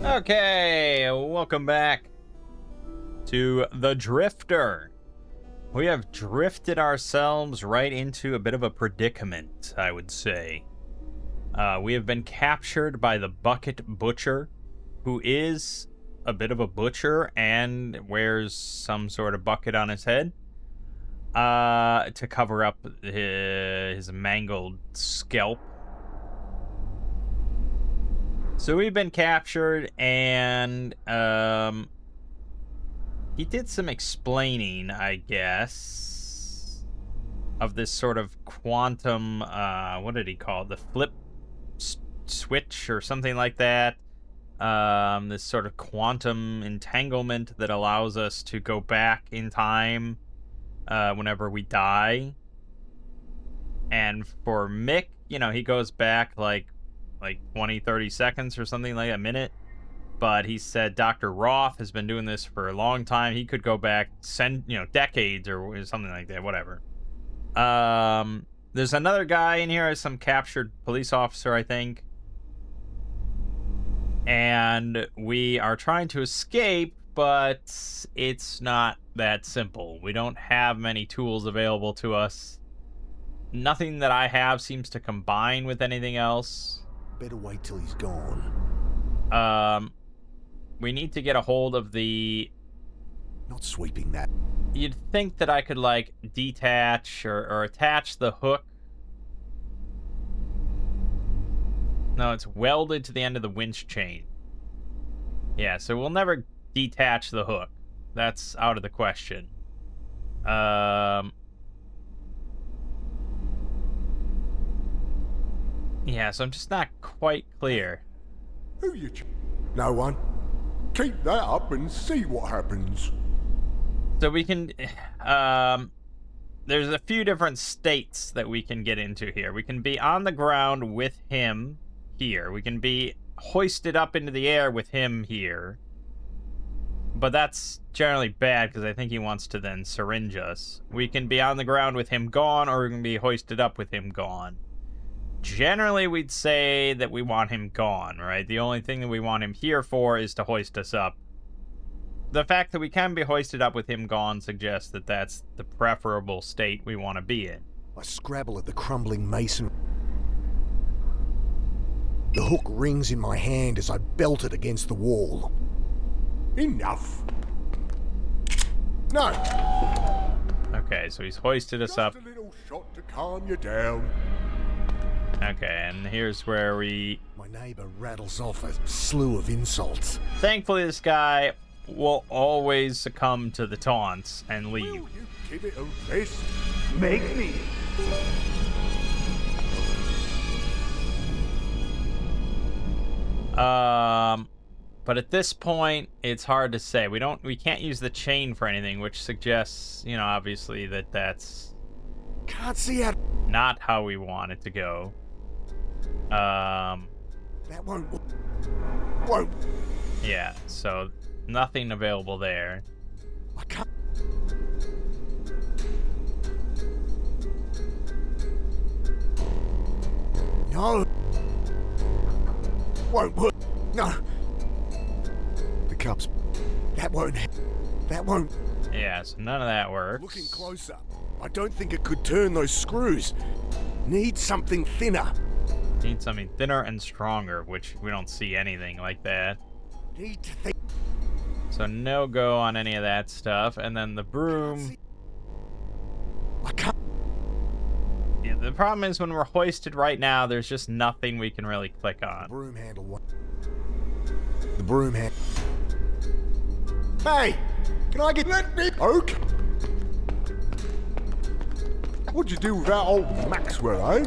Okay, welcome back to the Drifter. We have drifted ourselves right into a bit of a predicament, I would say. We have been captured by the Bucket Butcher, who is a bit of a butcher and wears some sort of bucket on his head to cover up his mangled scalp. So we've been captured, and he did some explaining, I guess, of this sort of quantum, what did he call it? The flip switch or something like that. This sort of quantum entanglement that allows us to go back in time whenever we die. And for Mick, you know, he goes back like 20, 30 seconds or something, like a minute. But he said Dr. Roth has been doing this for a long time. He could go back decades or something like that, whatever. There's another guy in here, some captured police officer, I think. And we are trying to escape, but it's not that simple. We don't have many tools available to us. Nothing that I have seems to combine with anything else. Better wait till he's gone. We need to get a hold of the... Not sweeping that. You'd think that I could, like, detach or attach the hook. No, it's welded to the end of the winch chain. Yeah, so we'll never detach the hook. That's out of the question. Yeah, so I'm just not quite clear. Who you No one. Keep that up and see what happens. So we can... there's a few different states that we can get into here. We can be on the ground with him here. We can be hoisted up into the air with him here. But that's generally bad because I think he wants to then syringe us. We can be on the ground with him gone, or we can be hoisted up with him gone. Generally, we'd say that we want him gone, right? The only thing that we want him here for is to hoist us up. The fact that we can be hoisted up with him gone suggests that that's the preferable state we want to be in. I scrabble at the crumbling mason. The hook rings in my hand as I belt it against the wall. Enough! No! Okay, so he's hoisted us up. Just a little shot to calm you down. Okay, and here's where we... My neighbor rattles off a slew of insults. Thankfully, this guy will always succumb to the taunts and leave. Will you give it a rest? Make me. But at this point, it's hard to say. We can't use the chain for anything, which suggests, you know, obviously that that's Can't see how... not how we want it to go. That won't... Yeah, so nothing available there. I can't... No! Won't work. No! The cups... That won't... Yeah, so none of that works. Looking closer. I don't think it could turn those screws. Need something thinner. Need something thinner and stronger, which we don't see anything like that. Need to think... So no go on any of that stuff. And then the broom... I can't... Yeah, the problem is when we're hoisted right now, there's just nothing we can really click on. Broom handle one. The broom handle... Hey! Can I get... Let me... Oak? What'd you do with that old Maxwell, eh?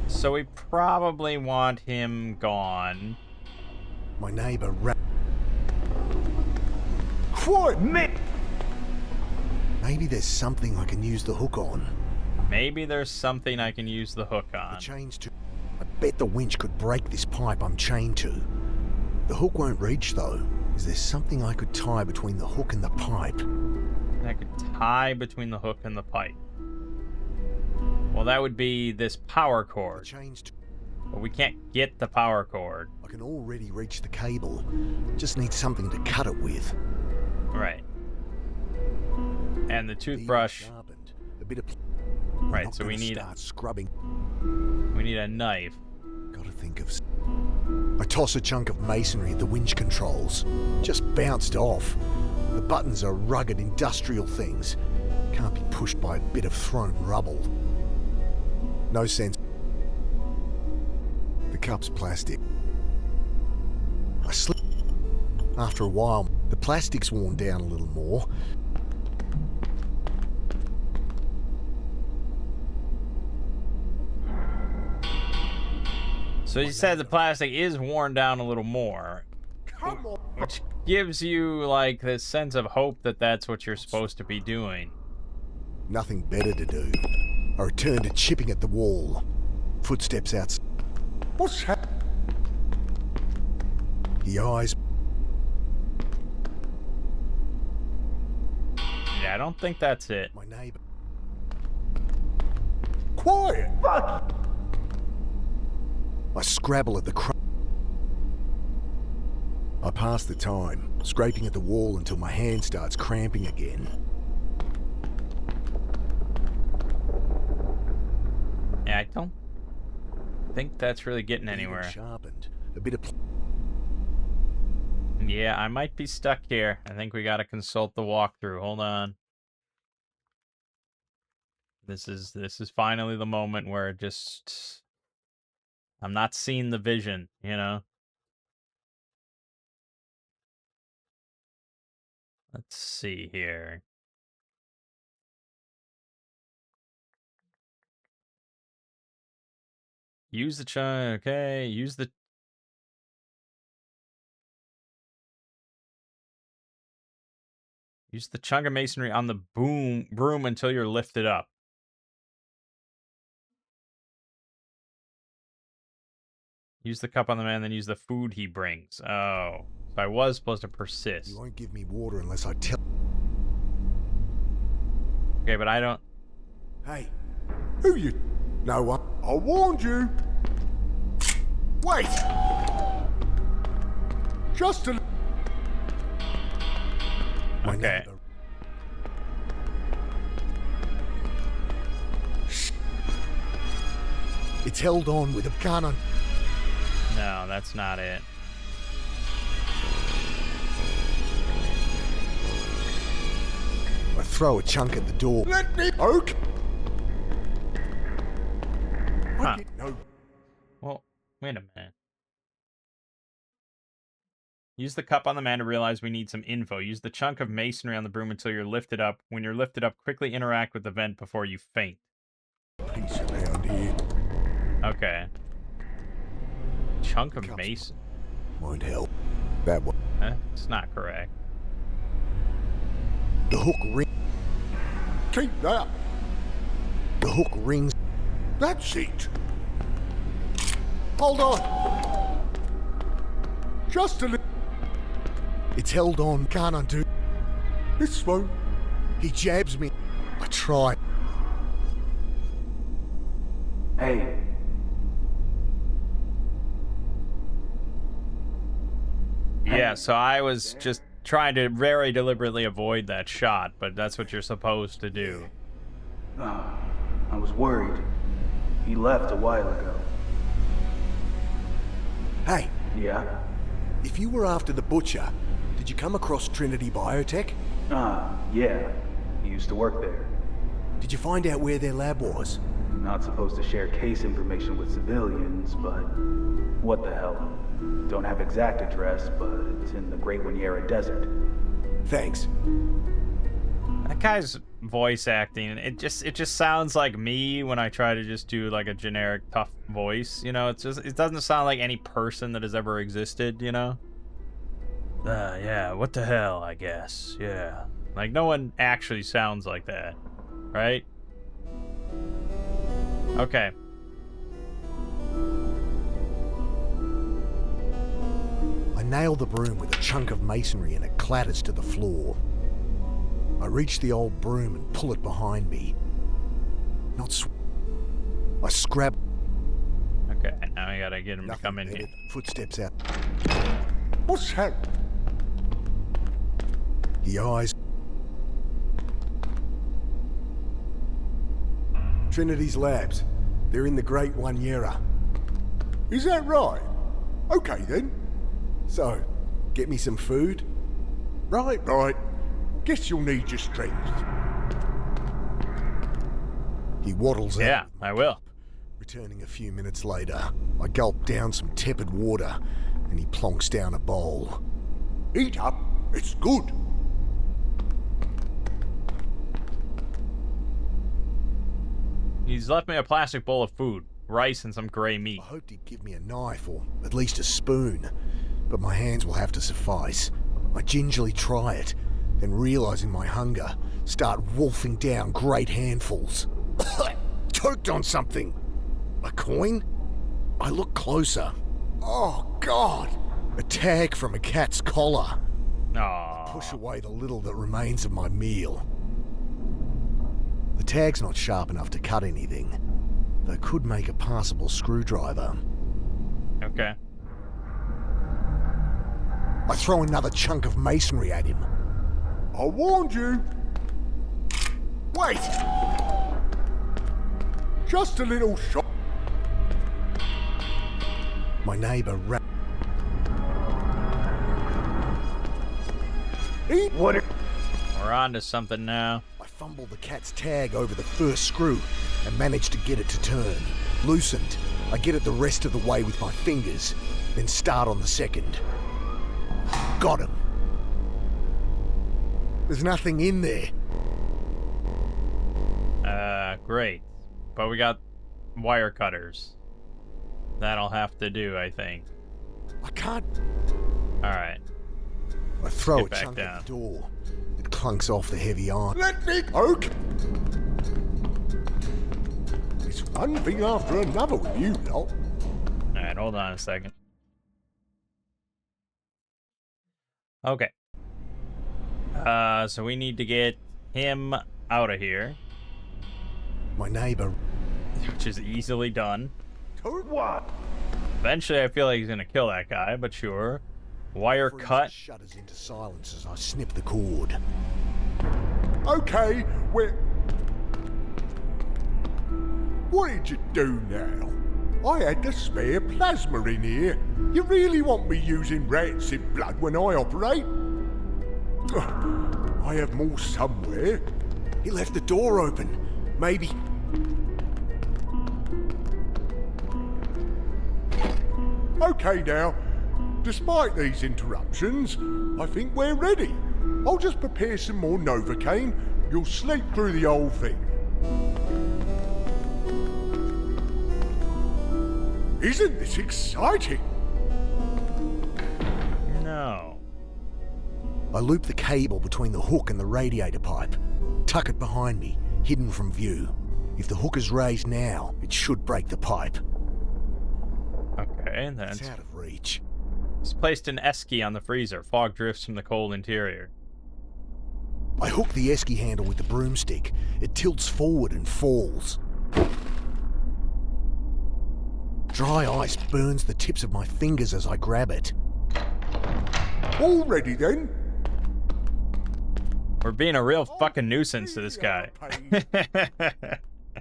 So we probably want him gone. My neighbor What? Maybe there's something I can use the hook on. Maybe there's something I can use the hook on. The chains to... I bet the winch could break this pipe I'm chained to. The hook won't reach, though. Is there something I could tie between the hook and the pipe? I could tie between the hook and the pipe. Well, that would be this power The cord. chains to... But we can't get the power cord. I can already reach the cable. Just need something to cut it with. Right. And the toothbrush. Sharpened. A bit of. Right, so we need. Start scrubbing. We need a knife. Gotta think of. I toss a chunk of masonry at the winch controls. Just bounced off. The buttons are rugged industrial things. Can't be pushed by a bit of thrown rubble. No sense. The cup's plastic. I slip. After a while, the plastic's worn down a little more. So you said the plastic is worn down a little more. Come on. Which gives you, like, this sense of hope that that's what you're supposed to be doing. Nothing better to do. I return to chipping at the wall. Footsteps outside. What's happening? He eyes. Yeah, I don't think that's it. My neighbour. Quiet! Fuck! I scrabble at the I pass the time, scraping at the wall until my hand starts cramping again. Yeah, I don't think that's really getting anywhere. Sharpened. A bit of. Yeah, I might be stuck here. I think we gotta consult the walkthrough. Hold on. This is finally the moment where just I'm not seeing the vision, you know? Let's see here. Use the chunk, okay, use the chunk of masonry on the broom until you're lifted up. Use the cup on the man, then use the food he brings. Oh, so I was supposed to persist. You won't give me water unless I tell. Okay, but I don't. Hey, who you? No one. I warned you. Wait. Just a. My Okay. neighbour. It's held on with a gun on. No, that's not it. I throw a chunk at the door. Let me poke. Huh. No. Well, wait a minute. Use the cup on the man to realize we need some info. Use the chunk of masonry on the broom until you're lifted up. When you're lifted up, quickly interact with the vent before you faint. Peace around here. Okay. Chunk of Cups. mason. Won't help. That one. It's not correct. The hook ring. Keep that. The hook rings. That's it. Hold on. Just a little. It's held on. Can't undo. This won't. He jabs me. I try. Hey. Yeah, so I was just trying to very deliberately avoid that shot, but that's what you're supposed to do. I was worried. He left a while ago. Hey, Yeah? if you were after the butcher, did you come across Trinity Biotech? Yeah. He used to work there. Did you find out where their lab was? Not supposed to share case information with civilians, but what the hell? Don't have exact address, but it's in the Great Winyera Desert. Thanks. That guy's voice acting, it just sounds like me when I try to just do like a generic tough voice, you know? It doesn't sound like any person that has ever existed, you know? Yeah, what the hell, I guess. Yeah. Like no one actually sounds like that, right? Okay. I nail the broom with a chunk of masonry and it clatters to the floor. I reach the old broom and pull it behind me. I scrab. Okay, now I gotta get him to come in Nothing here. better. Footsteps out. What's that? He eyes. Trinity's labs. They're in the Great One Era. Is that right? Okay then. So, get me some food? Right. Guess you'll need your strength. He waddles Yeah, out. I will. Returning a few minutes later, I gulp down some tepid water, and he plonks down a bowl. Eat up. It's good. He's left me a plastic bowl of food, rice, and some gray meat. I hoped he'd give me a knife or at least a spoon, but my hands will have to suffice. I gingerly try it, then realizing my hunger, start wolfing down great handfuls. Choked on something. A coin? I look closer. Oh, God! A tag from a cat's collar. Aww. Push away the little that remains of my meal. The tag's not sharp enough to cut anything, though could make a passable screwdriver. Okay. I throw another chunk of masonry at him. I warned you. Wait! Just a little shot. My neighbour Eat. What? We're on to something now. I fumble the cat's tag over the first screw and manage to get it to turn. Loosened, I get it the rest of the way with my fingers, then start on the second. Got him. There's nothing in there. Great. But we got wire cutters. That'll have to do, I think. I can't. Alright. I throw a Get back chunk down. at the door. It clunks off the heavy iron. Let me poke. It's one thing after another with you lot. Alright, hold on a second. Okay. So we need to get him out of here, My neighbour. which is easily done. What? Eventually, I feel like he's gonna kill that guy, but sure. Wire cut. Shudders into silence as I snip the cord. Okay, what did you do now? I had the spare plasma in here. You really want me using rancid blood when I operate? I have more somewhere. He left the door open. Maybe. Okay now, despite these interruptions, I think we're ready. I'll just prepare some more Novocaine. You'll sleep through the whole thing. Isn't this exciting? No. I loop the cable between the hook and the radiator pipe. Tuck it behind me, hidden from view. If the hook is raised now, it should break the pipe. Okay, It's that's... out of reach. He's placed an esky on the freezer. Fog drifts from the cold interior. I hook the esky handle with the broomstick. It tilts forward and falls. Dry ice burns the tips of my fingers as I grab it. All ready then? We're being a real fucking nuisance to this guy.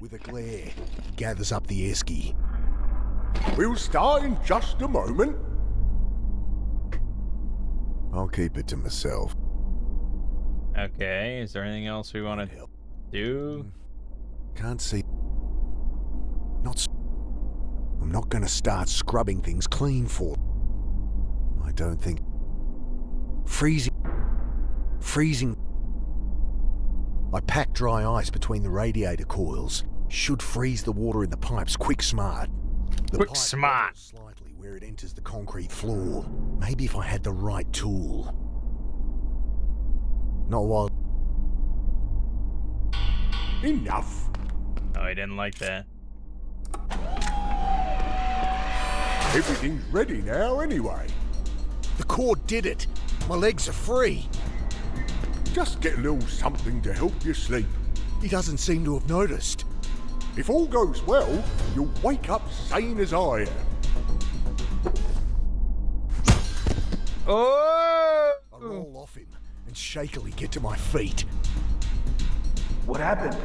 With a glare, he gathers up the esky. We'll start in just a moment. I'll keep it to myself. Okay, is there anything else we want to Help. do? Can't see. I'm not gonna start scrubbing things clean for. I don't think. Freezing. I pack dry ice between the radiator coils. Should freeze the water in the pipes quick smart. The Quick pipe smart. bubbles slightly where it enters the concrete floor. Maybe if I had the right tool. Not while. Enough. Oh, I didn't like that. Everything's ready now anyway. The cord did it. My legs are free. Just get a little something to help you sleep. He doesn't seem to have noticed. If all goes well, you'll wake up sane as I am. Oh! I roll off him and shakily get to my feet. What happened?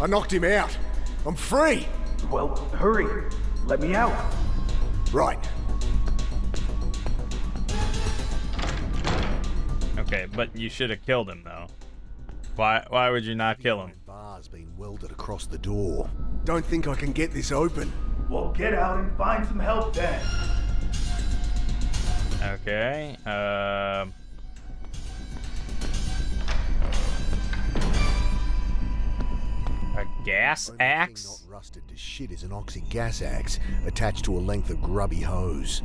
I knocked him out. I'm free. Well, hurry. Let me out. Right. Okay, but you should have killed him though. Why would you not kill him? Bar's been welded across the door. Don't think I can get this open. Well, get out and find some help then. Okay. A gas Only thing axe? not rusted to shit is an oxy gas axe attached to a length of grubby hose.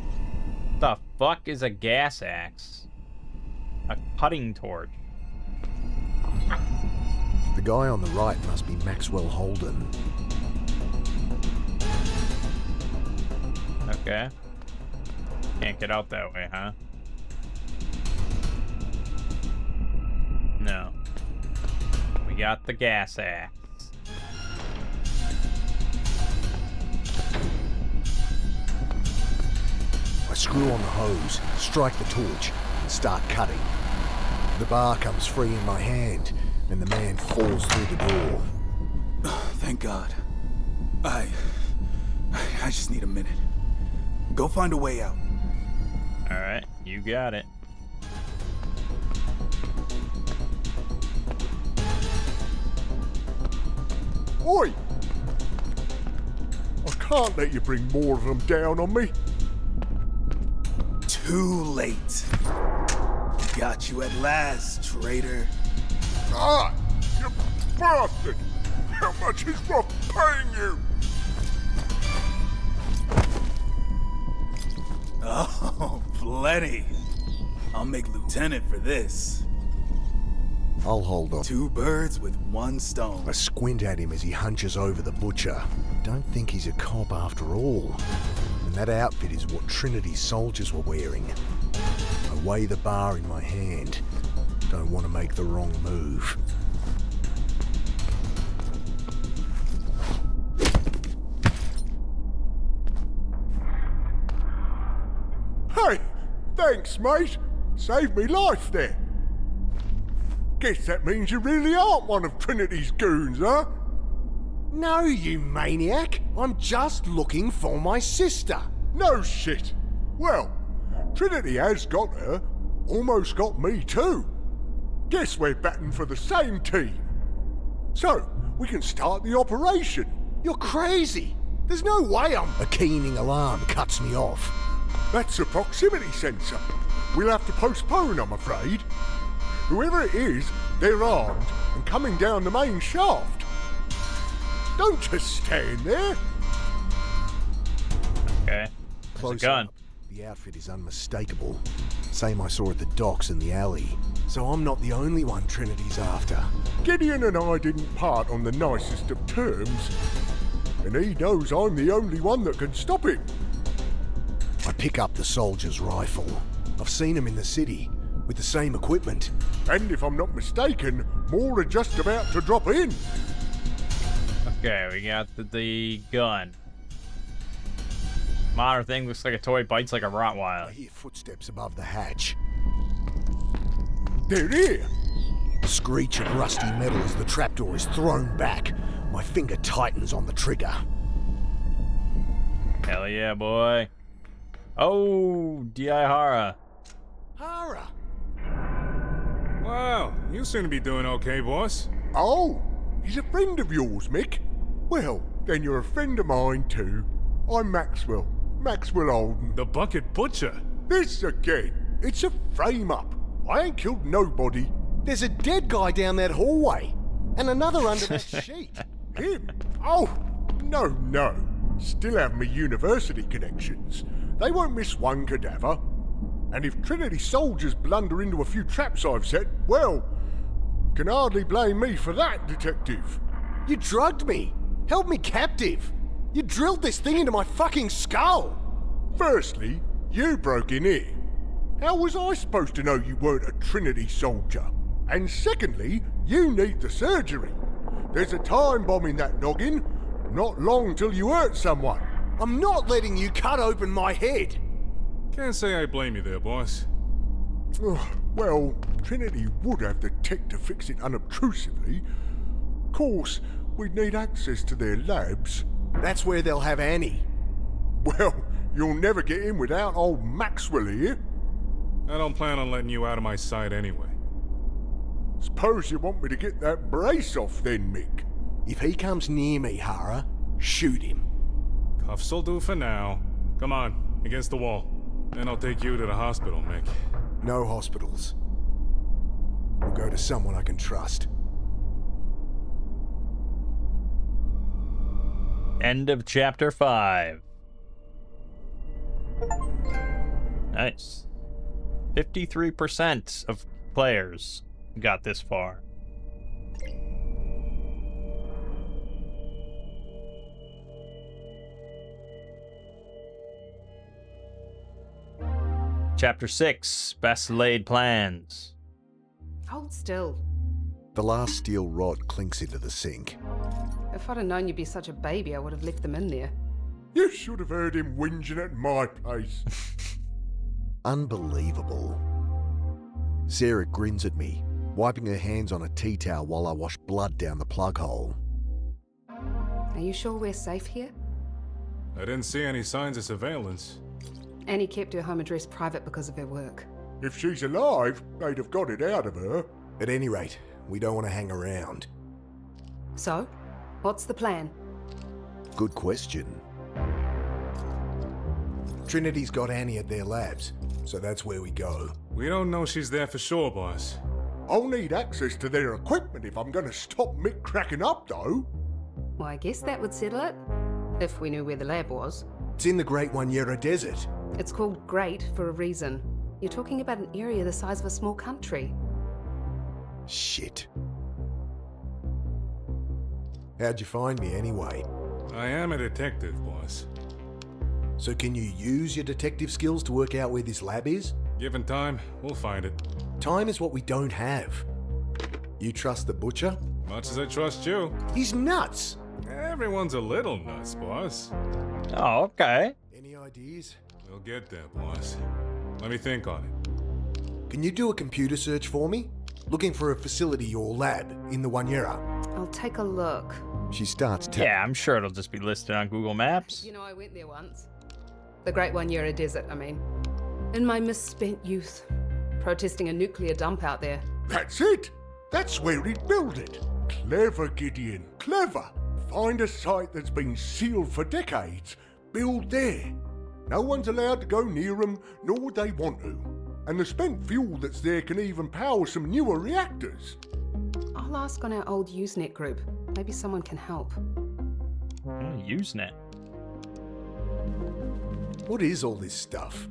The fuck is a gas axe? A cutting torch. The guy on the right must be Maxwell Holden. Okay. Can't get out that way, huh? No. We got the gas axe. I screw on the hose, strike the torch, and start cutting. The bar comes free in my hand, and the man falls through the door. Thank God. I just need a minute. Go find a way out. Alright, you got it. Oi! I can't let you bring more of them down on me. Too late. Got you at last, traitor. Ah! You bastard! How much is Rob paying you? Oh, plenty. I'll make lieutenant for this. I'll hold on. 2 birds with 1 stone. I squint at him as he hunches over the butcher. Don't think he's a cop after all. And that outfit is what Trinity's soldiers were wearing. I weigh the bar in my hand. Don't want to make the wrong move. Hey! Thanks, mate. Saved me life there. Guess that means you really aren't one of Trinity's goons, huh? No, you maniac! I'm just looking for my sister. No shit. Well, Trinity has got her. Almost got me too. Guess we're batting for the same team. So, we can start the operation. You're crazy! There's no way I'm... A keening alarm cuts me off. That's a proximity sensor. We'll have to postpone, I'm afraid. Whoever it is, they're armed and coming down the main shaft. Don't just stand there. Okay. There's a Close gun. up. The outfit is unmistakable. Same I saw at the docks in the alley. So I'm not the only one Trinity's after. Gideon and I didn't part on the nicest of terms. And he knows I'm the only one that can stop him. I pick up the soldier's rifle. I've seen him in the city, with the same equipment. And if I'm not mistaken, more are just about to drop in. Okay, we got the gun. Modern thing looks like a toy, bites like a I Rottweiler. hear footsteps above the hatch. They're here. Screech of rusty metal as the trapdoor is thrown back. My finger tightens on the trigger. Hell yeah, boy. Oh, D.I. Hara. Hara! Wow, you seem to be doing okay, boss. Oh, he's a friend of yours, Mick. Well, then you're a friend of mine too. I'm Maxwell Holden. The Bucket Butcher. This again. It's a frame-up. I ain't killed nobody. There's a dead guy down that hallway, and another under that sheet. Him? Oh, no. Still have me university connections. They won't miss one cadaver. And if Trinity soldiers blunder into a few traps I've set, well, can hardly blame me for that, detective. You drugged me, held me captive. You drilled this thing into my fucking skull. Firstly, you broke in here. How was I supposed to know you weren't a Trinity soldier? And secondly, you need the surgery. There's a time bomb in that noggin. Not long till you hurt someone. I'm not letting you cut open my head. Can't say I blame you there, boss. Well, Trinity would have the tech to fix it unobtrusively. Of course, we'd need access to their labs. That's where they'll have Annie. Well, you'll never get in without old Maxwell here. I don't plan on letting you out of my sight anyway. Suppose you want me to get that brace off then, Mick. If he comes near me, Hara, shoot him. Cuffs will do for now. Come on, against the wall. Then I'll take you to the hospital, Mick. No hospitals. We'll go to someone I can trust. End of chapter 5. Nice. 53% of players got this far. Chapter 6, Best Laid Plans. Hold still. The last steel rod clinks into the sink. If I'd have known you'd be such a baby, I would have left them in there. You should have heard him whinging at my place. Unbelievable. Sarah grins at me, wiping her hands on a tea towel while I wash blood down the plug hole. Are you sure we're safe here? I didn't see any signs of surveillance. Annie kept her home address private because of her work. If she's alive, they'd have got it out of her. At any rate, we don't want to hang around. So, what's the plan? Good question. Trinity's got Annie at their labs, so that's where we go. We don't know she's there for sure, boss. I'll need access to their equipment if I'm going to stop Mick cracking up, though. Well, I guess that would settle it. If we knew where the lab was. It's in the Great One-Yera Desert. It's called Great for a reason. You're talking about an area the size of a small country. Shit. How'd you find me anyway? I am a detective, boss. So can you use your detective skills to work out where this lab is? Given time, we'll find it. Time is what we don't have. You trust the butcher? Much as I trust you. He's nuts! Everyone's a little nuts, boss. Oh, okay. Any ideas? We'll get there, boss. Let me think on it. Can you do a computer search for me? Looking for a facility or lab in the One-Yera. I'll take a look. She starts to... Yeah, I'm sure it'll just be listed on Google Maps. You know, I went there once. The Great One-Yera Desert, I mean. In my misspent youth. Protesting a nuclear dump out there. That's it. That's where he'd build it. Clever, Gideon. Clever. Find a site that's been sealed for decades. Build there. No one's allowed to go near them, nor would they want to. And the spent fuel that's there can even power some newer reactors. I'll ask on our old Usenet group. Maybe someone can help. Usenet. What is all this stuff?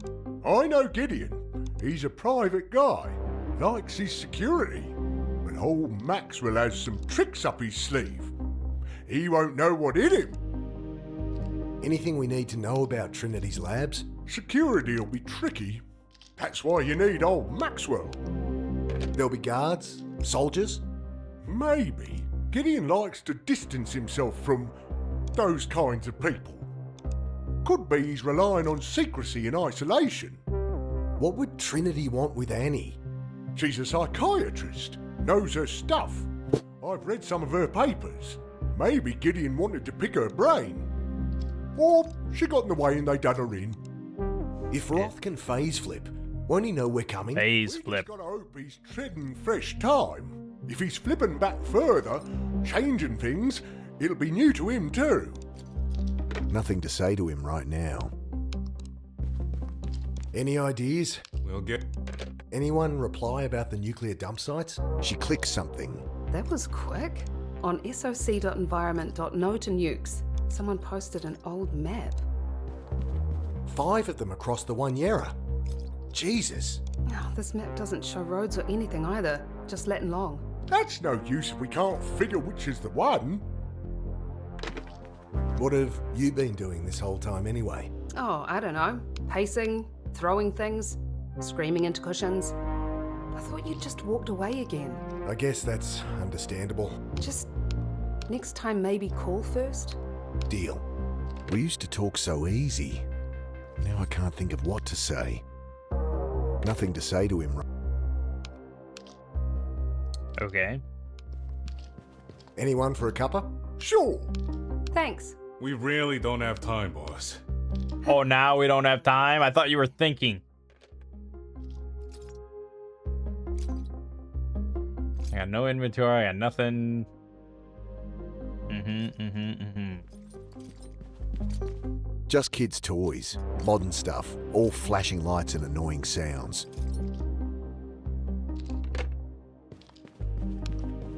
I know Gideon. He's a private guy. Likes his security. But old Maxwell has some tricks up his sleeve. He won't know what hit him. Anything we need to know about Trinity's labs? Security'll be tricky. That's why you need old Maxwell. There'll be guards? Soldiers? Maybe. Gideon likes to distance himself from those kinds of people. Could be he's relying on secrecy and isolation. What would Trinity want with Annie? She's a psychiatrist, knows her stuff. I've read some of her papers. Maybe Gideon wanted to pick her brain. Or she got in the way and they done her in. If Roth can phase flip, won't he know we're coming? Phase We flip. just gotta hope he's treading fresh time. If he's flipping back further, changing things, it'll be new to him too. Nothing to say to him right now. Any ideas? We'll get... Anyone reply about the nuclear dump sites? She clicks something. That was quick. On soc.environment.no to nukes, someone posted an old map. 5 of them across the One-Yera. Jesus. Oh, this map doesn't show roads or anything either, just Latin long. That's no use if we can't figure which is the one. What have you been doing this whole time anyway? Oh, I don't know. Pacing, throwing things, screaming into cushions. I thought you'd just walked away again. I guess that's understandable. Just next time maybe call first? Deal. We used to talk so easy. Now I can't think of what to say. Nothing to say to him. Okay. Anyone for a cuppa? Sure. Thanks. We really don't have time, boss. Oh, now we don't have time? I thought you were thinking. I got no inventory, I got nothing. Just kids' toys, modern stuff, all flashing lights and annoying sounds.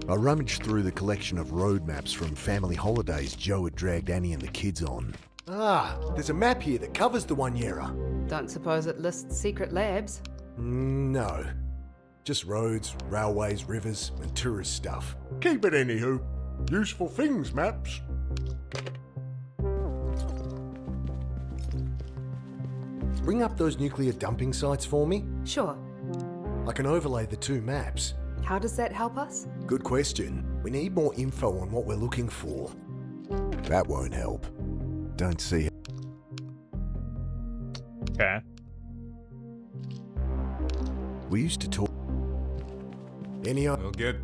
I rummaged through the collection of road maps from family holidays Joe had dragged Annie and the kids on. Ah, there's a map here that covers the One-Yearer. Don't suppose it lists secret labs? No. Just roads, railways, rivers, and tourist stuff. Keep it anywho. Useful things, maps. Bring up those nuclear dumping sites for me. Sure. I can overlay the two maps. How does that help us? Good question. We need more info on what we're looking for. That won't help. Don't see it. Okay. We used to talk. Any We'll get...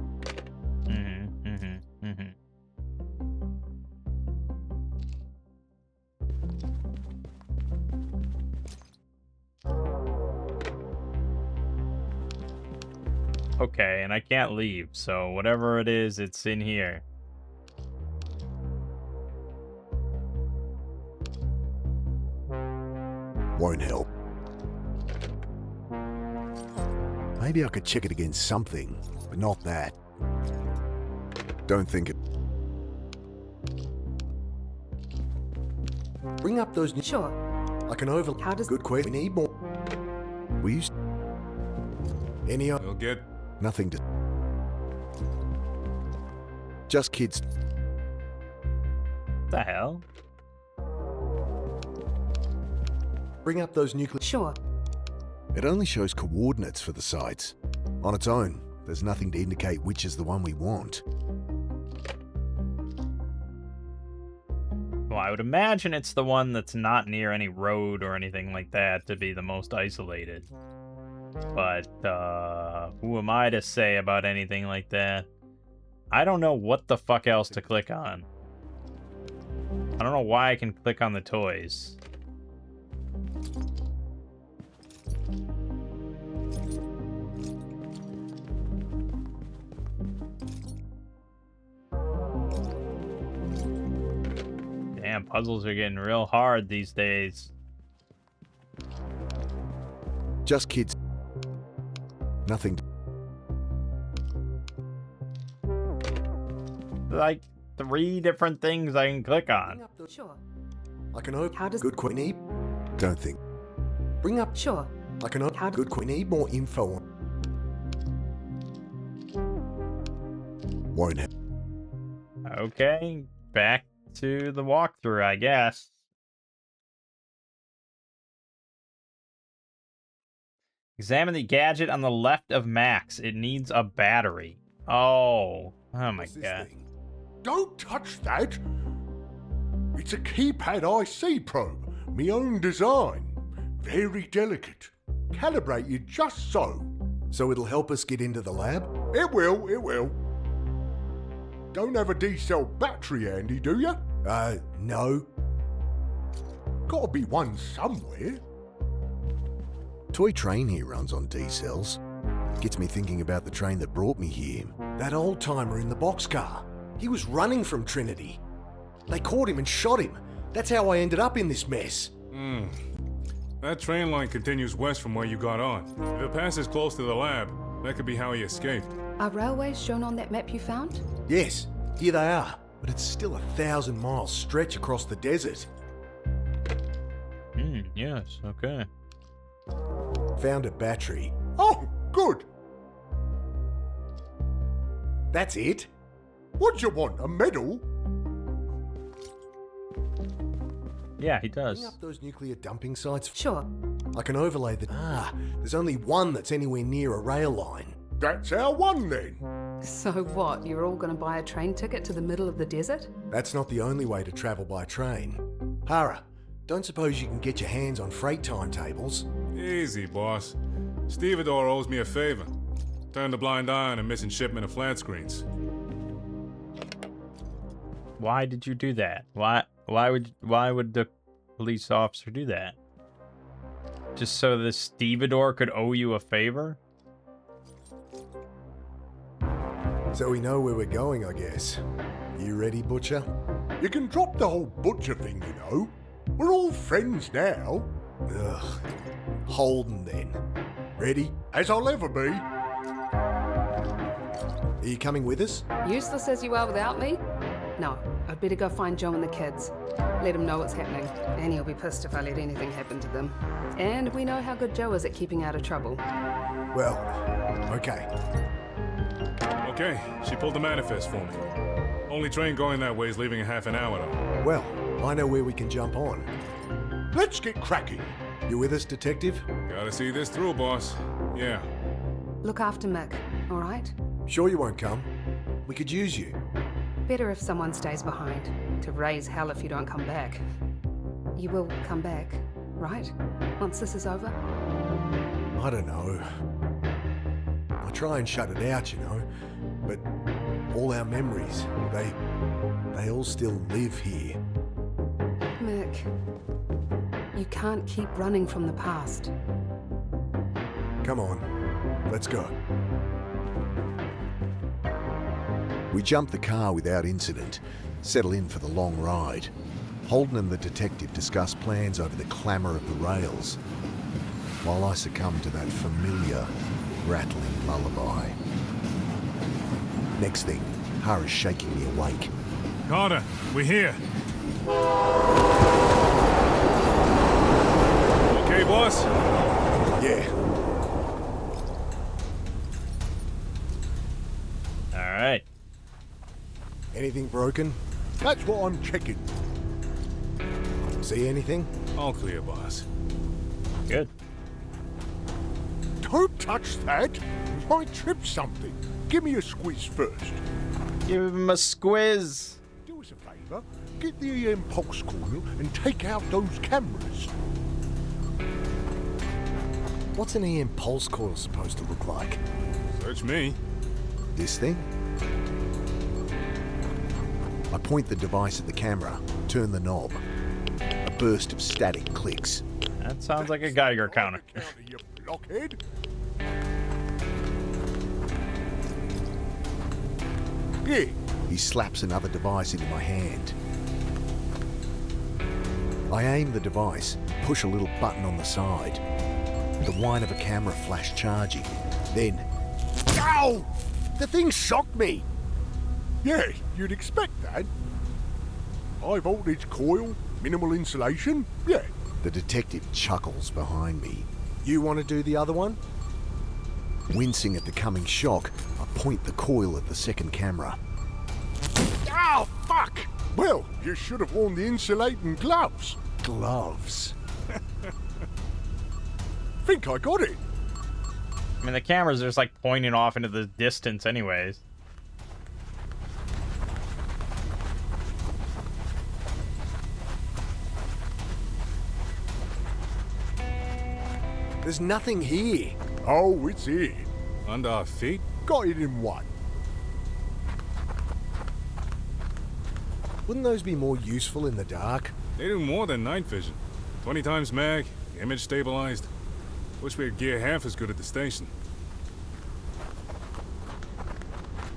Okay, and I can't leave, so whatever it is, it's in here. Won't help. Maybe I could check it against something, but not that. Don't think it. Bring up those. Sure. I can over. How does- Good question. We need more. We used. Any. We'll get... Nothing to. Just kids. The hell? Bring up those nuclear. Sure. It only shows coordinates for the sites. On its own, there's nothing to indicate which is the one we want. Well, I would imagine it's the one that's not near any road or anything like that to be the most isolated. But, who am I to say about anything like that? I don't know what the fuck else to click on. I don't know why I can click on the toys. Damn, puzzles are getting real hard these days. Just kids. Nothing. Like 3 different things I can click Bring on. up the. Sure. I can open. How does- Good question. Need. Don't think. Bring up. Sure. I can open. How do- Good question. Need more info on. Won't help. Okay, back to the walkthrough, I guess. Examine the gadget on the left of Max. It needs a battery. Oh my What's this god. thing? Don't touch that. It's a keypad IC probe, me own design. Very delicate. Calibrated just so. So it'll help us get into the lab? It will, it will. Don't have a D-cell battery handy, do you? No. Gotta be one somewhere. Toy train here runs on D-cells. Gets me thinking about the train that brought me here. That old-timer in the boxcar. He was running from Trinity. They caught him and shot him. That's how I ended up in this mess. That train line continues west from where you got on. If it passes close to the lab, that could be how he escaped. Are railways shown on that map you found? Yes, here they are. But it's still 1,000-mile stretch across the desert. Yes, okay. Found a battery. Oh, good. That's it? What do you want, a medal? Yeah, he Bring does. up those nuclear dumping sites. Sure. I can overlay the. There's only one that's anywhere near a rail line. That's our one then. So what? You're all gonna buy a train ticket to the middle of the desert? That's not the only way to travel by train. Hara, don't suppose you can get your hands on freight timetables? Easy, boss. Stevedore owes me a favor. Turned a blind eye on a missing shipment of flat screens. Why did you do that? Why would the police officer do that? Just so the stevedore could owe you a favor? So we know where we're going, I guess. You ready, Butcher? You can drop the whole butcher thing, you know. We're all friends now. Ugh. Holden, then. Ready? As I'll ever be. Are you coming with us? Useless as you are without me? No, I'd better go find Joe and the kids. Let him know what's happening. And he'll be pissed if I let anything happen to them. And we know how good Joe is at keeping out of trouble. Well, okay. Okay, she pulled the manifest for me. Only train going that way is leaving in half an hour, though. Well, I know where we can jump on. Let's get cracking. You with us, Detective? Gotta see this through, boss. Yeah. Look after Mick, all right? Sure you won't come? We could use you. Better if someone stays behind. To raise hell if you don't come back. You will come back, right? Once this is over? I don't know. I try and shut it out, you know. But all our memories, they all still live here. Mick, you can't keep running from the past. Come on, let's go. We jump the car without incident, settle in for the long ride. Holden and the detective discuss plans over the clamour of the rails, while I succumb to that familiar, rattling lullaby. Next thing, Hara's shaking me awake. Carter, we're here. Okay, boss? Yeah, All right. anything broken? That's what I'm checking. See anything? All clear, boss. Good. Don't touch that. Might trip something. Give me a squeeze first. Give him a squiz. Do us a favour. Get the EM pulse coil and take out those cameras. What's an EM pulse coil supposed to look like? Search me. This thing? I point the device at the camera, turn the knob. A burst of static clicks. That sounds like a Geiger counter. You blockhead. Yeah, He slaps another device into my hand. I aim the device, push a little button on the side. The whine of a camera flash charging. Then, ow! The thing shocked me! yeah, you'd expect that. High voltage coil, minimal insulation, yeah. The detective chuckles behind me. You want to do the other one? Wincing at the coming shock, I point the coil at the second camera. Oh, fuck! Well, you should have worn the insulating gloves. Gloves. Think I got it. I mean, the camera's just like pointing off into the distance anyways. There's nothing here. Oh, it's here. Under our feet? Got it in one. Wouldn't those be more useful in the dark? They do more than night vision. 20 times mag, image stabilized. Wish we had gear half as good at the station.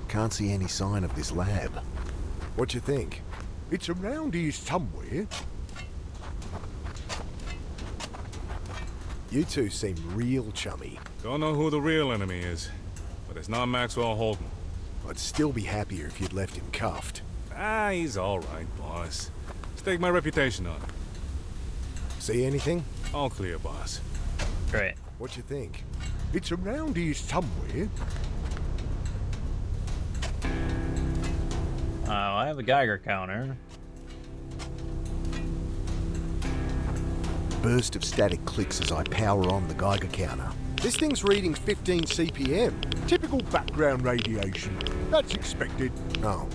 Can't see any sign of this lab. What you think? It's around here somewhere. You two seem real chummy. Don't know who the real enemy is, but it's not Maxwell Holden. I'd still be happier if you'd left him cuffed. Ah, he's all right, boss. Stake my reputation on it. See anything? All clear, boss. Great. What you think? It's around here somewhere. I have a Geiger counter. Burst of static clicks as I power on the Geiger counter. This thing's reading 15 CPM. Typical background radiation. That's expected. Oh.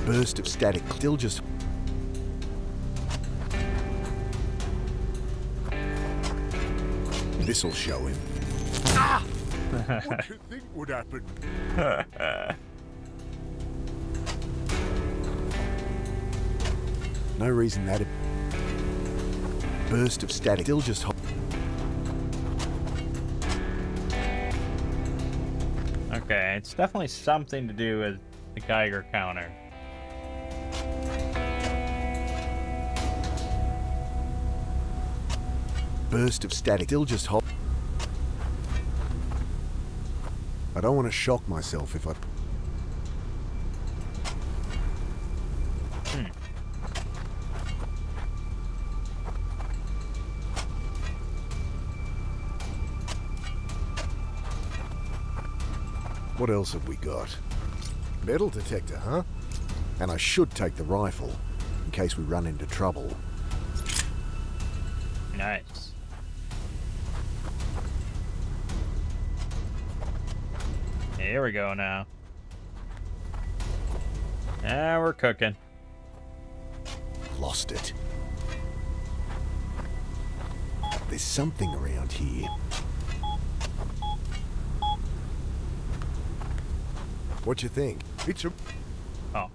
Burst of static, still just... This'll show him. What do you think would happen? No reason that burst of static still just Okay, it's definitely something to do with the Geiger counter. burst of static still just hold. I don't want to shock myself if I. What else have we got? Metal detector, huh? And I should take the rifle, in case we run into trouble. Nice. Here we go now. Yeah, we're cooking. Lost it. There's something around here. What you think? It's a... Oh.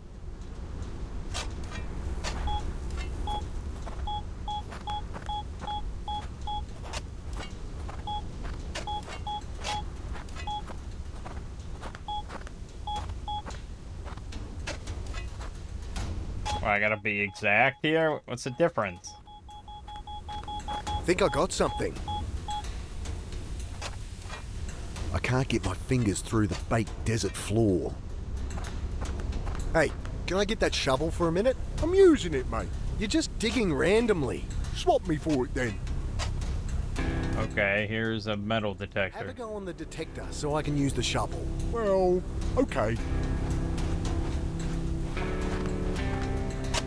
Well, I gotta be exact here? What's the difference? Think I got something. I can't get my fingers through the baked desert floor. Hey, can I get that shovel for a minute? I'm using it, mate. You're just digging randomly. Swap me for it then. Okay, here's a metal Have a detector. go on the detector so I can use the shovel. Well, okay.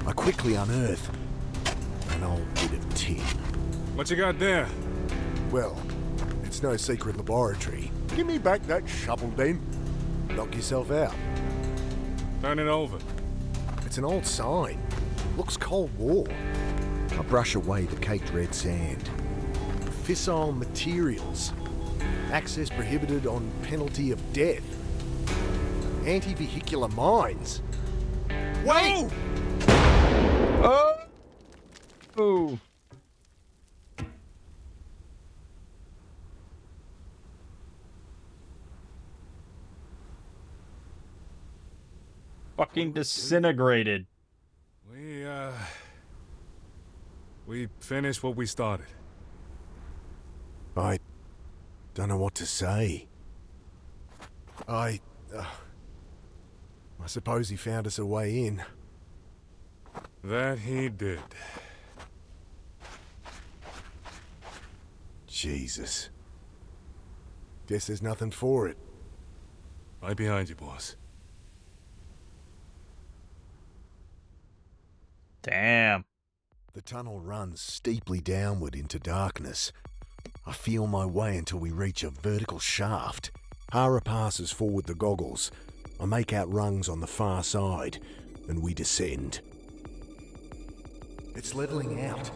I quickly unearth an old bit of tin. What you got there? Well, it's no secret laboratory. Give me back that shovel then. Knock yourself out. Turn it over. It's an old sign. Looks Cold War. I brush away the caked red sand. Fissile materials. Access prohibited on penalty of death. Anti-vehicular mines. Wait! Oh! Ooh. Fucking disintegrated. We finished what we started. I don't know what to say. I suppose he found us a way in. That he did. Jesus. Guess there's nothing for it. Right behind you, boss. Damn. The tunnel runs steeply downward into darkness. I feel my way until we reach a vertical shaft. Hara passes forward the goggles. I make out rungs on the far side, and we descend. It's leveling out.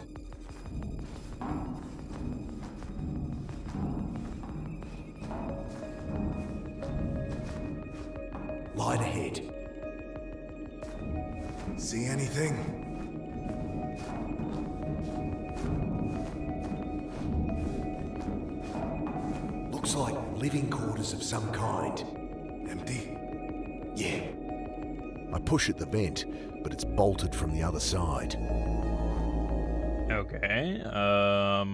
Light ahead. See anything? Looks like living quarters of some kind. Empty? Yeah. I push at the vent, but it's bolted from the other side. Okay, I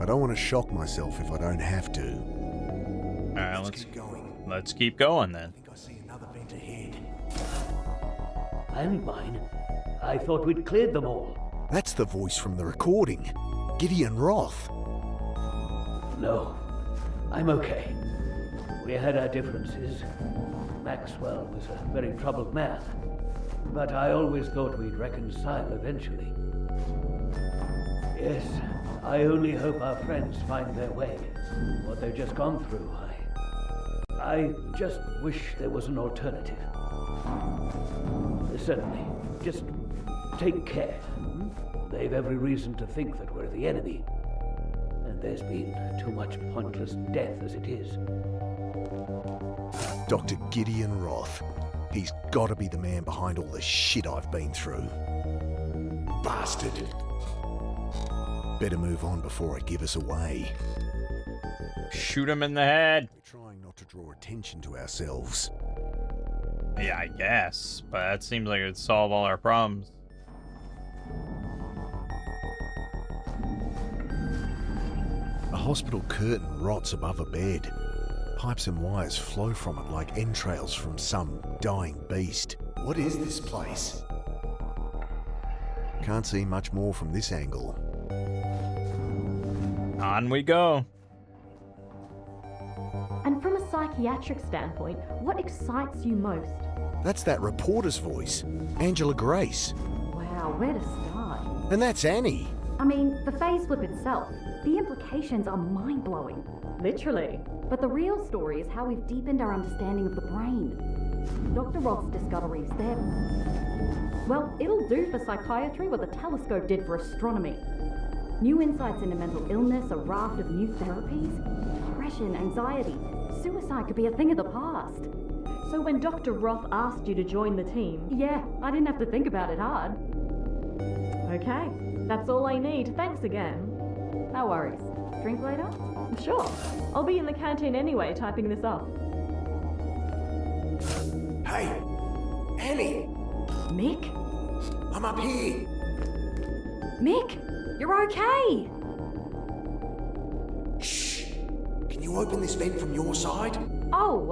don't want to shock myself if I don't have to. Alright, let's keep going. let's keep going then. I think I see another vent ahead. And mine. I thought we'd cleared them all. That's the voice from the recording. Gideon Roth. No, I'm okay. We had our differences. Maxwell was a very troubled man. But I always thought we'd reconcile eventually. Yes, I only hope our friends find their way. What they've just gone through, I just wish there was an alternative. Certainly. Just take care. They've every reason to think that we're the enemy. And there's been too much pointless death as it is. Dr. Gideon Roth. He's got to be the man behind all the shit I've been through. Bastard. Better move on before I give us away. Shoot him in the head. We're trying not to draw attention to ourselves. Yeah, I guess. But that seems like it would solve all our problems. A hospital curtain rots above a bed. Pipes and wires flow from it like entrails from some dying beast. What is this place? Can't see much more from this angle. On we go. And from a psychiatric standpoint, what excites you most? That's that reporter's voice, Angela Grace. Wow, where to start? And that's Annie. I mean, the phase flip itself, the implications are mind-blowing. Literally. But the real story is how we've deepened our understanding of the brain. Dr. Roth's discoveries, well, it'll do for psychiatry what the telescope did for astronomy. New insights into mental illness, a raft of new therapies, depression, anxiety, suicide could be a thing of the past. So when Dr. Roth asked you to join the team... Yeah, I didn't have to think about it hard. Okay, that's all I need. Thanks again. No worries. Drink later? Sure. I'll be in the canteen anyway, typing this up. Hey, Annie, Mick? I'm up here. Mick, you're okay! Shh. Can you open this vent from your side? Oh,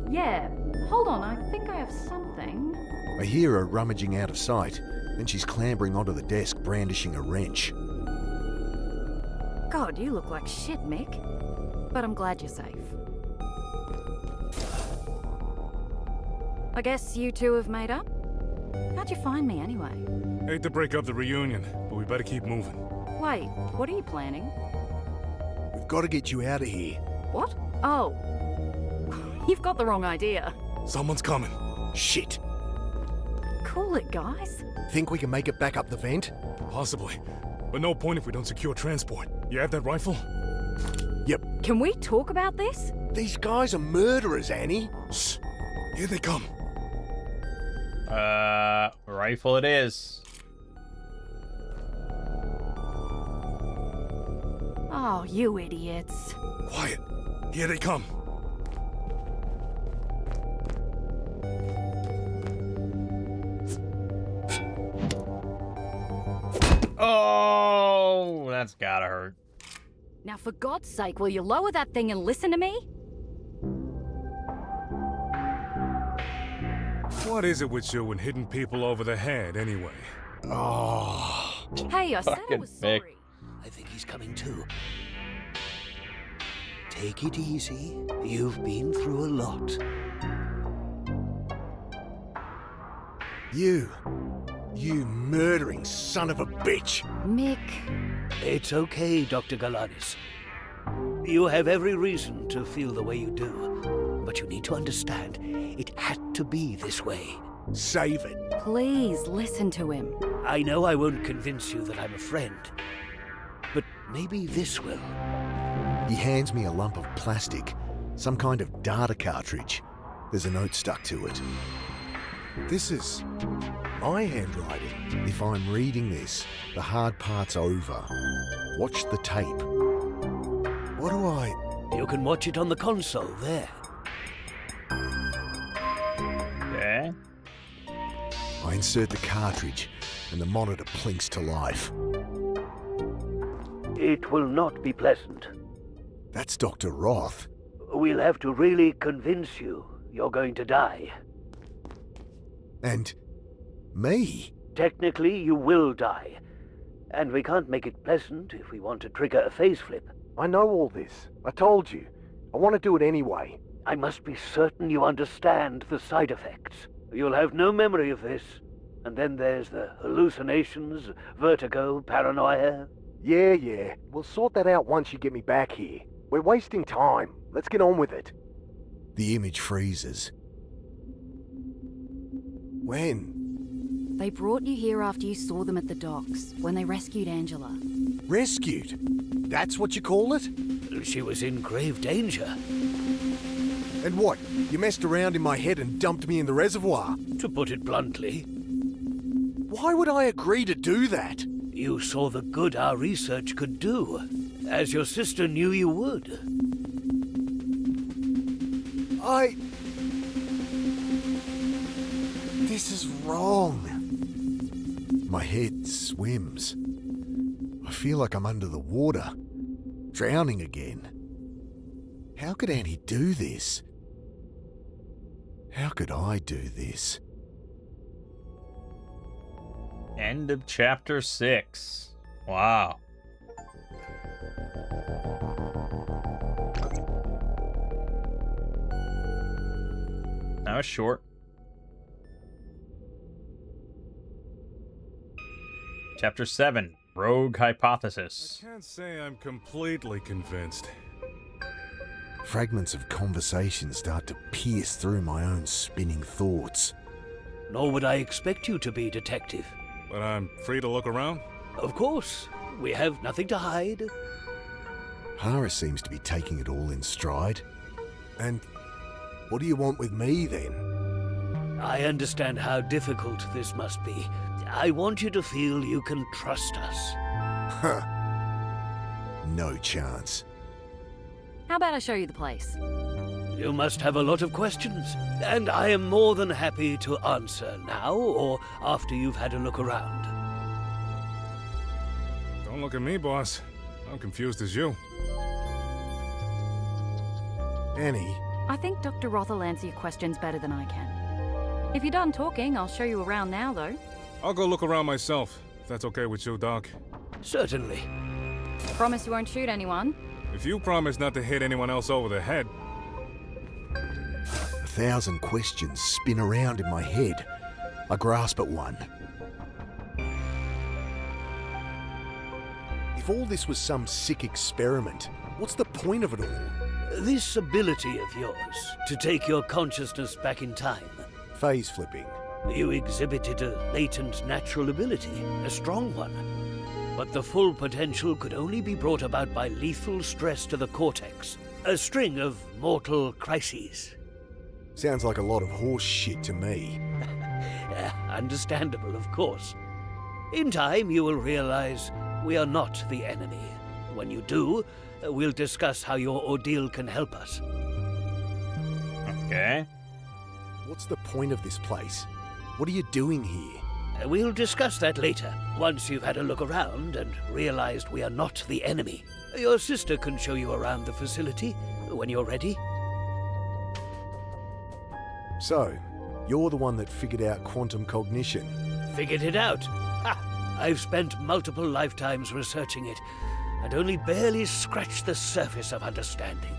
yeah. Hold on, I think I have something. I hear her rummaging out of sight, then she's clambering onto the desk, brandishing a wrench. God, you look like shit, Mick. But I'm glad you're safe. I guess you two have made up? How'd you find me anyway? Hate to break up the reunion, but we better keep moving. Wait, what are you planning? We've got to get you out of here. What? Oh. You've got the wrong idea. Someone's coming. Shit. Cool it, guys. Think we can make it back up the vent? Possibly. But no point if we don't secure transport. You have that rifle? Yep. Can we talk about this? These guys are murderers, Annie. Shh. Here they come. Rifle it is. Oh, you idiots. Quiet. Here they come. Oh, that's gotta hurt. Now, for God's sake, will you lower that thing and listen to me? What is it with you and hitting people over the head, anyway? Oh. Hey, I said I Fucking was Mick. sorry. I think he's coming too. Take it easy. You've been through a lot. You murdering son of a bitch. Mick. It's okay, Dr. Galanis. You have every reason to feel the way you do. But you need to understand, it had to be this way. Save it. Please listen to him. I know I won't convince you that I'm a friend. But maybe this will. He hands me a lump of plastic, some kind of data cartridge. There's a note stuck to it. This is my handwriting. If I'm reading this, the hard part's over. Watch the tape. What do I... You can watch it on the console there. Okay. I insert the cartridge, and the monitor plinks to life. It will not be pleasant. That's Dr. Roth. We'll have to really convince you you're going to die. And... me? Technically, you will die. And we can't make it pleasant if we want to trigger a phase flip. I know all this. I told you. I want to do it anyway. I must be certain you understand the side effects. You'll have no memory of this. And then there's the hallucinations, vertigo, paranoia. Yeah. We'll sort that out once you get me back here. We're wasting time. Let's get on with it. The image freezes. When? They brought you here after you saw them at the docks, when they rescued Angela. Rescued? That's what you call it? She was in grave danger. And what? You messed around in my head and dumped me in the reservoir? To put it bluntly, Why would I agree to do that? you saw the good our research could do, as your sister knew you would. This is wrong. My head swims. I feel like I'm under the water, drowning again. How could Annie do this? How could I do this? End of chapter 6. Wow. That was short. Chapter 7, Rogue Hypothesis. I can't say I'm completely convinced. Fragments of conversation start to pierce through my own spinning thoughts. Nor would I expect you to be, Detective. But I'm free to look around? Of course, we have nothing to hide. Hara seems to be taking it all in stride. And what do you want with me, then? I understand how difficult this must be. I want you to feel you can trust us. Huh. No chance. How about I show you the place? You must have a lot of questions, and I am more than happy to answer now or after you've had a look around. Don't look at me, boss. I'm confused as you. Annie, I think Dr. Roth will answer your questions better than I can. If you're done talking, I'll show you around now, though. I'll go look around myself, if that's okay with you, Doc. Certainly. Promise you won't shoot anyone? If you promise not to hit anyone else over the head, 1,000 questions spin around in my head. I grasp at one. If all this was some sick experiment, what's the point of it all? This ability of yours to take your consciousness back in time. Phase flipping. You exhibited a latent natural ability, a strong one. But the full potential could only be brought about by lethal stress to the cortex. A string of mortal crises. Sounds like a lot of horse shit to me. Understandable, of course. In time, you will realize we are not the enemy. When you do, we'll discuss how your ordeal can help us. Okay. What's the point of this place? What are you doing here? We'll discuss that later, once you've had a look around and realized we are not the enemy. Your sister can show you around the facility when you're ready. So, you're the one that figured out quantum cognition. Figured it out? Ha! I've spent multiple lifetimes researching it, and only barely scratched the surface of understanding.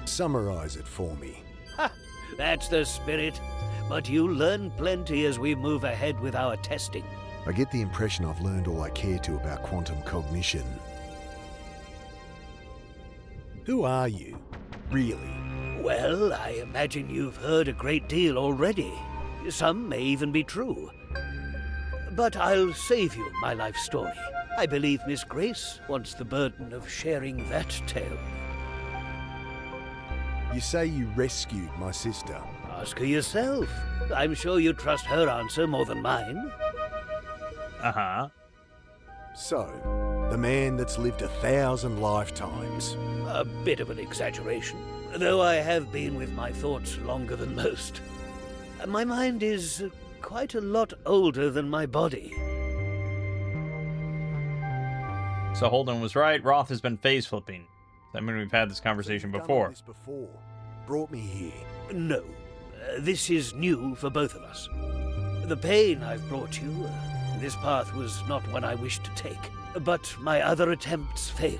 Summarize it for me. Ha! That's the spirit. But you'll learn plenty as we move ahead with our testing. I get the impression I've learned all I care to about quantum cognition. Who are you, really? Well, I imagine you've heard a great deal already. Some may even be true. But I'll save you my life story. I believe Miss Grace wants the burden of sharing that tale. You say you rescued my sister. Ask her yourself. I'm sure you trust her answer more than mine. Uh-huh. So, the man that's lived 1,000 lifetimes. A bit of an exaggeration, though I have been with my thoughts longer than most. My mind is quite a lot older than my body. So Holden was right. Roth has been phase flipping. I mean, we've had this conversation You've done before. all this before. Brought me here. No, this is new for both of us. The pain I've brought you, this path was not one I wished to take, but my other attempts failed.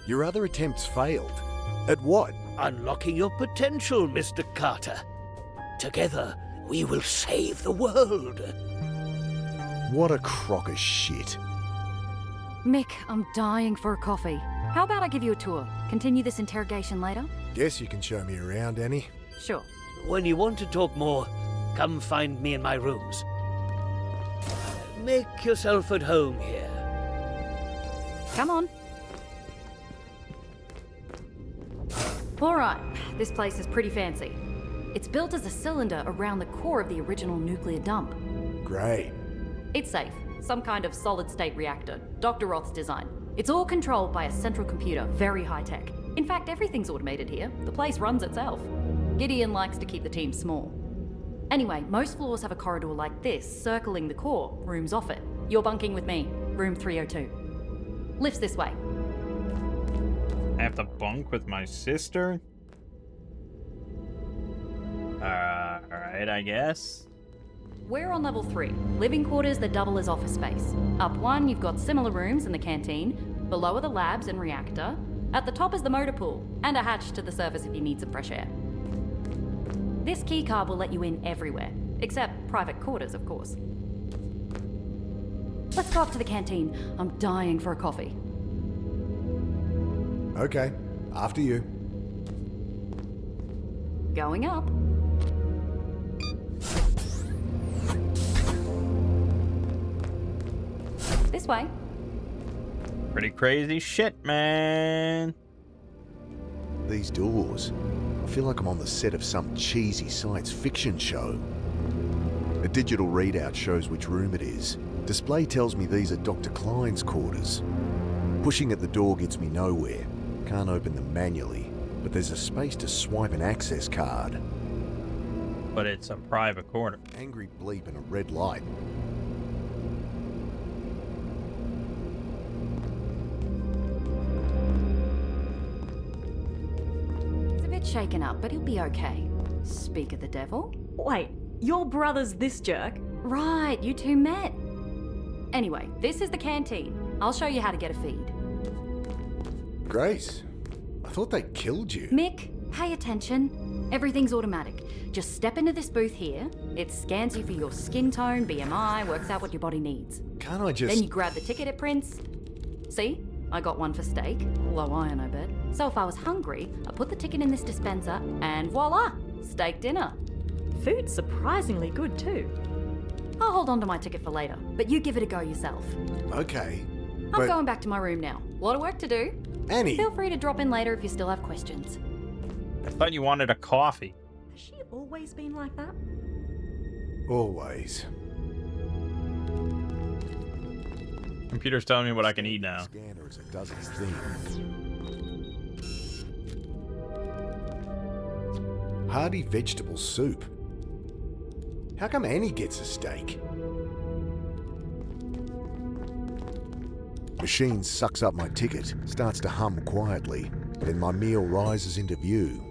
Your other attempts failed. At what? Unlocking your potential, Mr. Carter. Together, we will save the world. What a crock of shit. Mick, I'm dying for a coffee. How about I give you a tour? Continue this interrogation later? Guess you can show me around, Annie. Sure. when you want to talk more, come find me in my rooms. Make yourself at home here. Come on. Alright, this place is pretty fancy. It's built as a cylinder around the core of the original nuclear dump. Great. It's safe. Some kind of solid-state reactor. Dr. Roth's design. It's all controlled by a central computer, very high-tech. In fact, everything's automated here. The place runs itself. Gideon likes to keep the team small. Anyway, most floors have a corridor like this, circling the core, rooms off it. You're bunking with me, room 302. Lifts this way. I have to bunk with my sister? Alright, I guess. We're on level 3. Living quarters that double as office space. Up one, you've got similar rooms in the canteen. Below are the labs and reactor. At the top is the motor pool, and a hatch to the surface if you need some fresh air. This keycard will let you in everywhere, except private quarters, of course. Let's go up to the canteen. I'm dying for a coffee. Okay, after you. Going up. This way. Pretty crazy shit, man. These doors. I feel like I'm on the set of some cheesy science fiction show. A digital readout shows which room it is. Display tells me these are Dr. Klein's quarters. Pushing at the door gets me nowhere. Can't open them manually, but there's a space to swipe an access card. But it's a private quarter. Angry bleep and a red light. He's a bit shaken up, but he'll be okay. Speak of the devil. Wait, your brother's this jerk? Right, you two met. Anyway, this is the canteen. I'll show you how to get a feed. Grace, I thought they killed you. Mick, pay attention. Everything's automatic. Just step into this booth here. It scans you for your skin tone, BMI, works out what your body needs. Can't I just... Then you grab the ticket it prints. See? I got one for steak. Low iron, I bet. So if I was hungry, I put the ticket in this dispenser, and voila! Steak dinner. Food's surprisingly good too. I'll hold on to my ticket for later, but you give it a go yourself. Okay, I'm going back to my room now. A lot of work to do. Annie! Feel free to drop in later if you still have questions. I thought you wanted a coffee. Has she always been like that? Always. Computer's telling me what I can eat now. Scanner as it does its thing. Hearty vegetable soup. How come Annie gets a steak? Machine sucks up my ticket, starts to hum quietly, then my meal rises into view.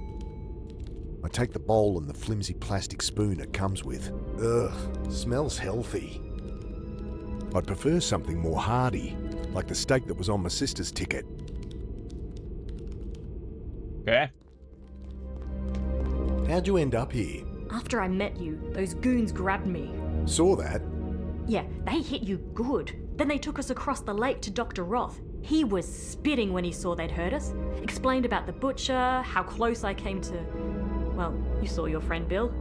I take the bowl and the flimsy plastic spoon it comes with. Ugh, smells healthy. I'd prefer something more hearty, like the steak that was on my sister's ticket. Okay. How'd you end up here? After I met you, those goons grabbed me. Saw that. Yeah, they hit you good. Then they took us across the lake to Dr. Roth. He was spitting when he saw they'd hurt us. Explained about the butcher, how close I came to... Well, you saw your friend Bill.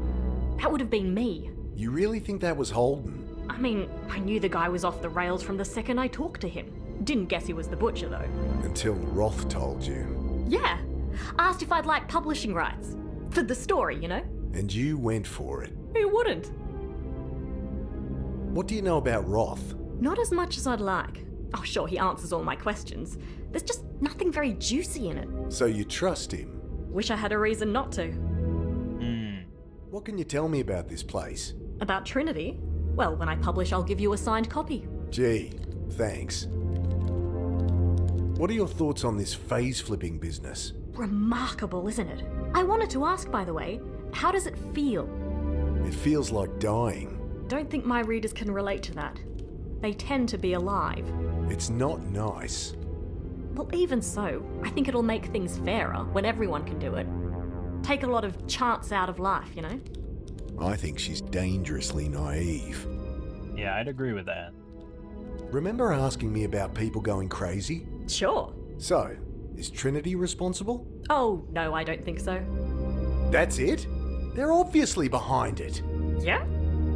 That would have been me. You really think that was Holden? I mean, I knew the guy was off the rails from the second I talked to him. Didn't guess he was the butcher, though. Until Roth told you. Yeah. Asked if I'd like publishing rights. For the story, you know? And you went for it. Who wouldn't? What do you know about Roth? Not as much as I'd like. Oh, sure, he answers all my questions. There's just nothing very juicy in it. So you trust him? Wish I had a reason not to. What can you tell me about this place? About Trinity? Well, when I publish, I'll give you a signed copy. Gee, thanks. What are your thoughts on this phase-flipping business? Remarkable, isn't it? I wanted to ask, by the way, how does it feel? It feels like dying. Don't think my readers can relate to that. They tend to be alive. It's not nice. Well, even so, I think it'll make things fairer when everyone can do it. Take a lot of chance out of life, you know? I think she's dangerously naive. Yeah, I'd agree with that. Remember asking me about people going crazy? Sure. So, is Trinity responsible? Oh, no, I don't think so. That's it? They're obviously behind it. Yeah?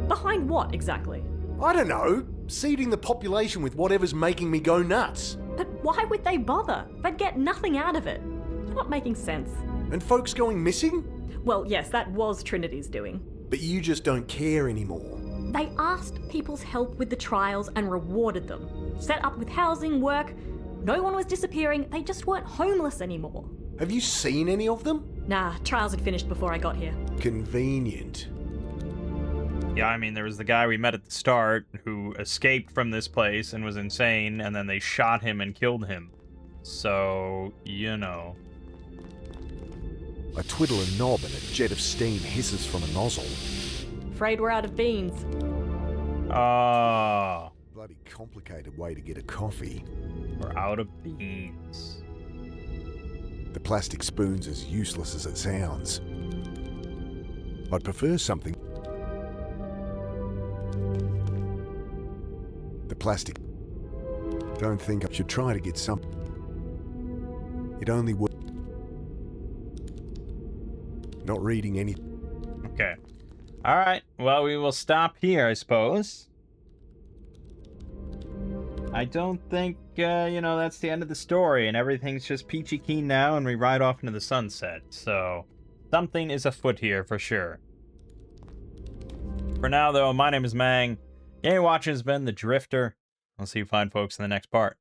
Behind what, exactly? I don't know, seeding the population with whatever's making me go nuts. But why would they bother? They'd get nothing out of it. You're not making sense. And folks going missing? Well, yes, that was Trinity's doing. But you just don't care anymore. They asked people's help with the trials and rewarded them. Set up with housing, work. No one was disappearing, they just weren't homeless anymore. Have you seen any of them? Nah, trials had finished before I got here. Convenient. Yeah, I mean, there was the guy we met at the start who escaped from this place and was insane, and then they shot him and killed him. So, you know. I twiddle a knob and a jet of steam hisses from a nozzle. Afraid we're out of beans. Oh, Bloody complicated way to get a coffee. we're out of beans. The plastic spoon's as useless as it sounds. I'd prefer something. The plastic. Don't think I should try to get some. It only works. Not reading any. Okay. All right. Well, we will stop here, I suppose. I don't think, that's the end of the story, and everything's just peachy keen now, and we ride off into the sunset. So, something is afoot here for sure. For now, though, my name is Mangg. Watching has been The Drifter. I'll see you fine folks in the next part.